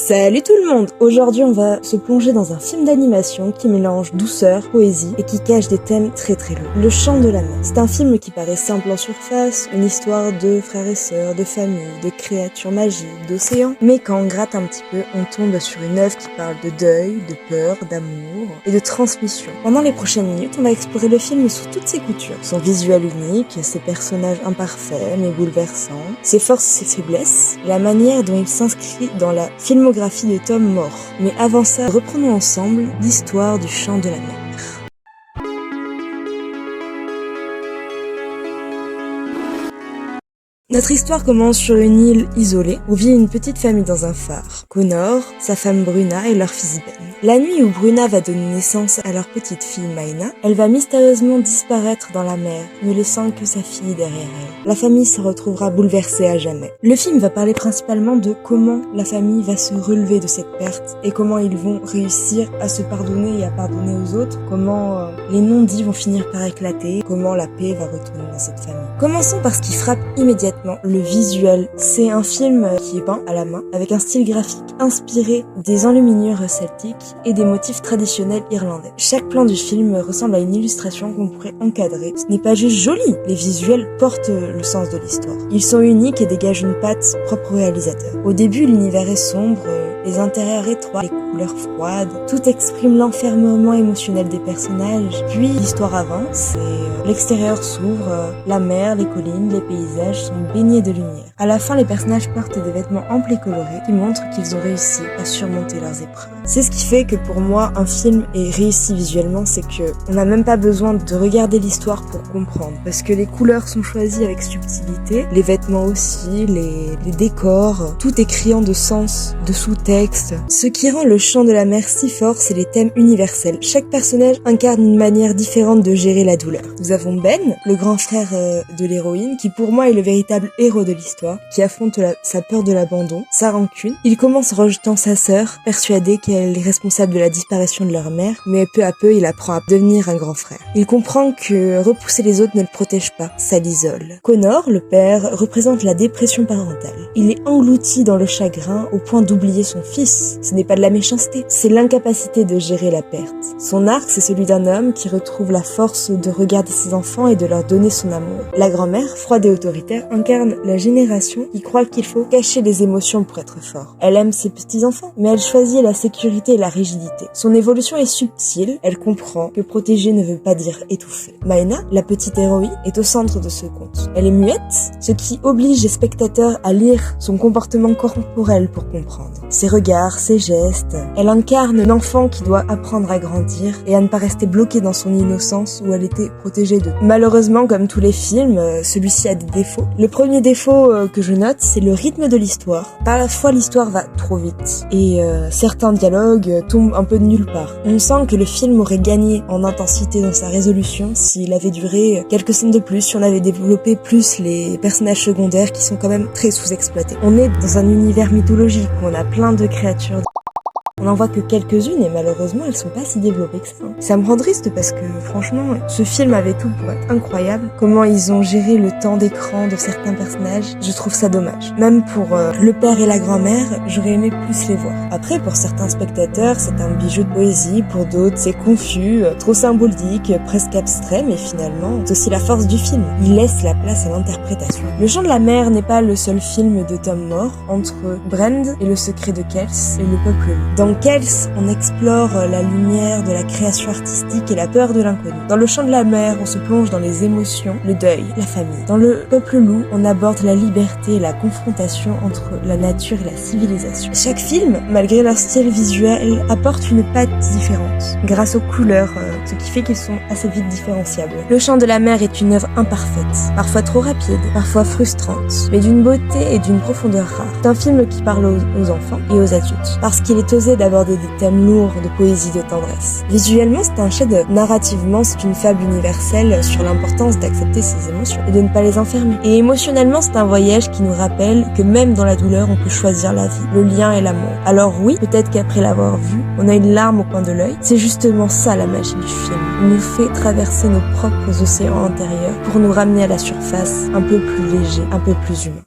Salut tout le monde! Aujourd'hui on va se plonger dans un film d'animation qui mélange douceur, poésie et qui cache des thèmes très lourds. Le chant de la mer. C'est un film qui paraît simple en surface, une histoire de frères et sœurs, de famille, de créatures magiques, d'océans. Mais quand on gratte un petit peu, on tombe sur une œuvre qui parle de deuil, de peur, d'amour et de transmission. Pendant les prochaines minutes, on va explorer le film sous toutes ses coutures. Son visuel unique, ses personnages imparfaits mais bouleversants, ses forces, ses faiblesses, la manière dont il s'inscrit dans la filmographie de Tom Moore. Mais avant ça, reprenons ensemble l'histoire du chant de la mer. Notre histoire commence sur une île isolée où vit une petite famille dans un phare. Connor, sa femme Bruna et leur fils Ben. La nuit où Bruna va donner naissance à leur petite fille Maina, elle va mystérieusement disparaître dans la mer, ne laissant que sa fille derrière elle. La famille se retrouvera bouleversée à jamais. Le film va parler principalement de comment la famille va se relever de cette perte et comment ils vont réussir à se pardonner et à pardonner aux autres, comment les non-dits vont finir par éclater, comment la paix va retourner dans cette famille. Commençons par ce qui frappe immédiatement, le visuel. C'est un film qui est peint à la main, avec un style graphique inspiré des enluminures celtiques et des motifs traditionnels irlandais. Chaque plan du film ressemble à une illustration qu'on pourrait encadrer. Ce n'est pas juste joli, les visuels portent le sens de l'histoire. Ils sont uniques et dégagent une patte propre au réalisateur. Au début, l'univers est sombre, les intérieurs étroits, les couleurs froides, tout exprime l'enfermement émotionnel des personnages. Puis l'histoire avance et l'extérieur s'ouvre, la mer, les collines, les paysages sont baignés de lumière. À la fin, les personnages portent des vêtements amples et colorés qui montrent qu'ils ont réussi à surmonter leurs épreuves. C'est ce qui fait que pour moi, un film est réussi visuellement, c'est que on n'a même pas besoin de regarder l'histoire pour comprendre, parce que les couleurs sont choisies avec subtilité, les vêtements aussi, les décors, tout est criant de sens, de sous-texte. Ce qui rend le chant de la mer si fort, c'est les thèmes universels. Chaque personnage incarne une manière différente de gérer la douleur. Nous avons Ben, le grand frère de l'héroïne, qui pour moi est le véritable héros de l'histoire, qui affronte sa peur de l'abandon, sa rancune. Il commence en rejetant sa sœur, persuadé qu'elle est responsable de la disparition de leur mère, mais peu à peu il apprend à devenir un grand frère. Il comprend que repousser les autres ne le protège pas, ça l'isole. Connor, le père, représente la dépression parentale. Il est englouti dans le chagrin au point d'oublier son fils. Ce n'est pas de la méchanceté, c'est l'incapacité de gérer la perte. Son arc, c'est celui d'un homme qui retrouve la force de regarder ses enfants et de leur donner son amour. La grand-mère, froide et autoritaire, incarne la génération qui croit qu'il faut cacher les émotions pour être fort. Elle aime ses petits-enfants, mais elle choisit la sécurité et la rigidité. Son évolution est subtile, elle comprend que protéger ne veut pas dire étouffer. Maina, la petite héroïne, est au centre de ce conte. Elle est muette, ce qui oblige les spectateurs à lire son comportement corporel pour comprendre. Ses regards, ses gestes. Elle incarne un enfant qui doit apprendre à grandir et à ne pas rester bloqué dans son innocence où elle était protégée d'eux. Malheureusement, comme tous les films, celui-ci a des défauts. Le premier défaut que je note, c'est le rythme de l'histoire. Parfois, l'histoire va trop vite et certains dialogues tombent un peu de nulle part. On sent que le film aurait gagné en intensité dans sa résolution s'il avait duré quelques scènes de plus, si on avait développé plus les personnages secondaires qui sont quand même très sous-exploités. On est dans un univers mythologique où on a plein de créatures. On n'en voit que quelques-unes et malheureusement elles sont pas si développées que ça. Ça me rend triste parce que franchement ce film avait tout pour être incroyable. Comment ils ont géré le temps d'écran de certains personnages, je trouve ça dommage. Même pour le père et la grand-mère, j'aurais aimé plus les voir. Après pour certains spectateurs c'est un bijou de poésie, pour d'autres c'est confus, trop symbolique, presque abstrait, mais finalement c'est aussi la force du film. Il laisse la place à l'interprétation. Le chant de la mer n'est pas le seul film de Tom Moore. Entre Brand et le secret de Kells et le peuple loup. Dans Kells, on explore la lumière de la création artistique et la peur de l'inconnu. Dans le chant de la mer, on se plonge dans les émotions, le deuil, la famille. Dans le peuple loup, on aborde la liberté et la confrontation entre la nature et la civilisation. Chaque film, malgré leur style visuel, apporte une patte différente, grâce aux couleurs, ce qui fait qu'ils sont assez vite différenciables. Le chant de la mer est une œuvre imparfaite, parfois trop rapide, parfois frustrante, mais d'une beauté et d'une profondeur rare. C'est un film qui parle aux enfants et aux adultes, parce qu'il est osé d'aborder des thèmes lourds de poésie, de tendresse. Visuellement, c'est un chef-d'œuvre. Narrativement, c'est une fable universelle sur l'importance d'accepter ses émotions et de ne pas les enfermer. Et émotionnellement, c'est un voyage qui nous rappelle que même dans la douleur, on peut choisir la vie, le lien et l'amour. Alors oui, peut-être qu'après l'avoir vu, on a une larme au coin de l'œil. C'est justement ça la magie du film. Il nous fait traverser nos propres océans intérieurs pour nous ramener à la surface, un peu plus léger, un peu plus humain.